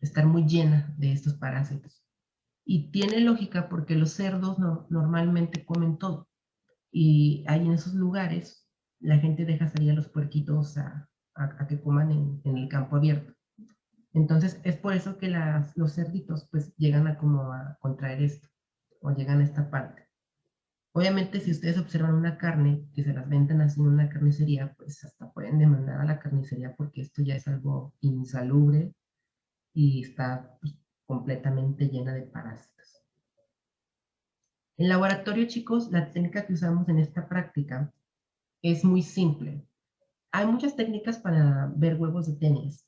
estar muy llena de estos parásitos. Y tiene lógica porque los cerdos normalmente comen todo. Y ahí en esos lugares la gente deja salir a los puerquitos a que coman en el campo abierto. Entonces es por eso que los cerditos pues llegan a contraer esto o llegan a esta parte. Obviamente, si ustedes observan una carne que se las venden así en una carnicería, pues hasta pueden demandar a la carnicería porque esto ya es algo insalubre y está pues, completamente llena de parásitos. En laboratorio, chicos, la técnica que usamos en esta práctica es muy simple. Hay muchas técnicas para ver huevos de tenis.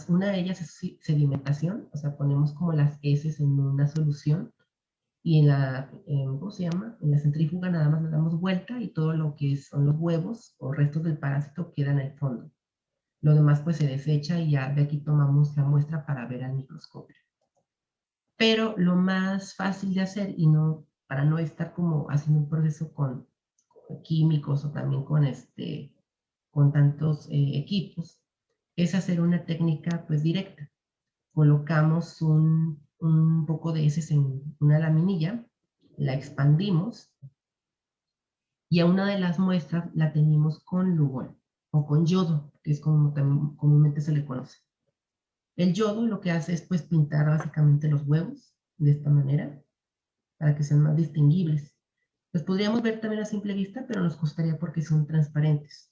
Una de ellas es sedimentación, o sea, ponemos como las heces en una solución y ¿cómo se llama? En la centrífuga nada más le damos vuelta y todo lo que son los huevos o restos del parásito quedan al fondo. Lo demás pues se desecha y ya de aquí tomamos la muestra para ver al microscopio. Pero lo más fácil de hacer y no, para no estar como haciendo un proceso con químicos o también con tantos equipos, es hacer una técnica pues directa. Colocamos un poco de heces en una laminilla, la expandimos y a una de las muestras la teñimos con lugol o con yodo, que es como comúnmente se le conoce. El yodo lo que hace es pues pintar básicamente los huevos de esta manera para que sean más distinguibles. Los podríamos ver también a simple vista, pero nos costaría porque son transparentes.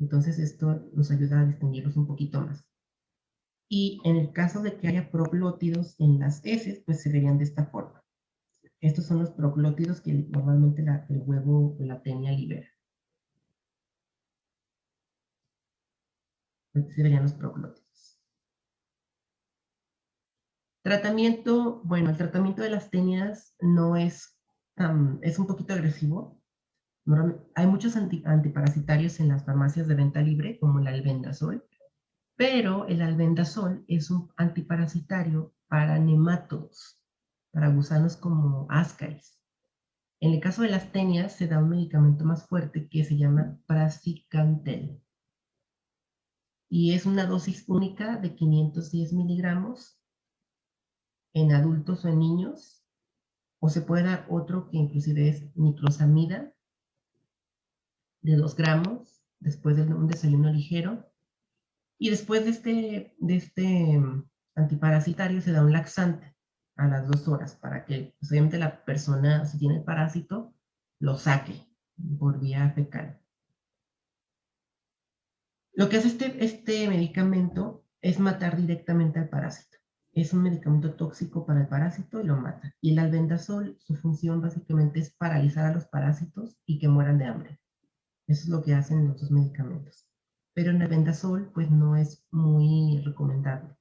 Entonces esto nos ayuda a distinguirlos un poquito más. Y en el caso de que haya proglótidos en las heces, pues se verían de esta forma. Estos son los proglótidos que normalmente el huevo o la tenia libera. Aquí se verían los proglótidos. Tratamiento, bueno, el tratamiento de las tenias no es, es un poquito agresivo. Hay muchos antiparasitarios en las farmacias de venta libre, como el albendazol, pero el albendazol es un antiparasitario para nemátodos, para gusanos como ascaris. En el caso de las tenias se da un medicamento más fuerte que se llama praziquantel. Y es una dosis única de 510 miligramos en adultos o en niños, o se puede dar otro que inclusive es niclosamida de 2 gramos después de un desayuno ligero. Y después de este antiparasitario se da un laxante a las 2 horas para que pues, obviamente la persona, si tiene el parásito, lo saque por vía fecal. Lo que hace este medicamento es matar directamente al parásito. Es un medicamento tóxico para el parásito y lo mata. Y el albendazol, su función básicamente es paralizar a los parásitos y que mueran de hambre. Eso es lo que hacen los dos medicamentos. Pero el albendazol, pues no es muy recomendable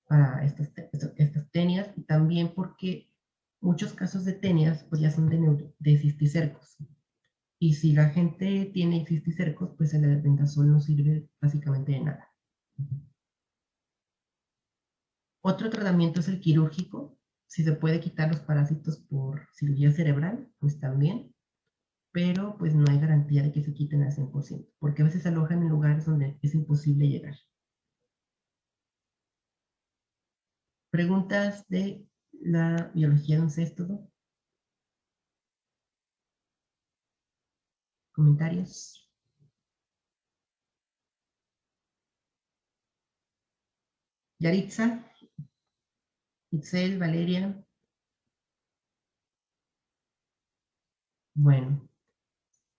para estas tenias y también porque muchos casos de tenias pues ya son de cisticercos. Y si la gente tiene cisticercos, pues el albendazol no sirve básicamente de nada. Otro tratamiento es el quirúrgico. Si se puede quitar los parásitos por cirugía cerebral, pues también. Pero pues no hay garantía de que se quiten al 100%, porque a veces se alojan en lugares donde es imposible llegar. Preguntas de la biología de un céstodo. Comentarios. Yaritza, Itzel, Valeria. Bueno,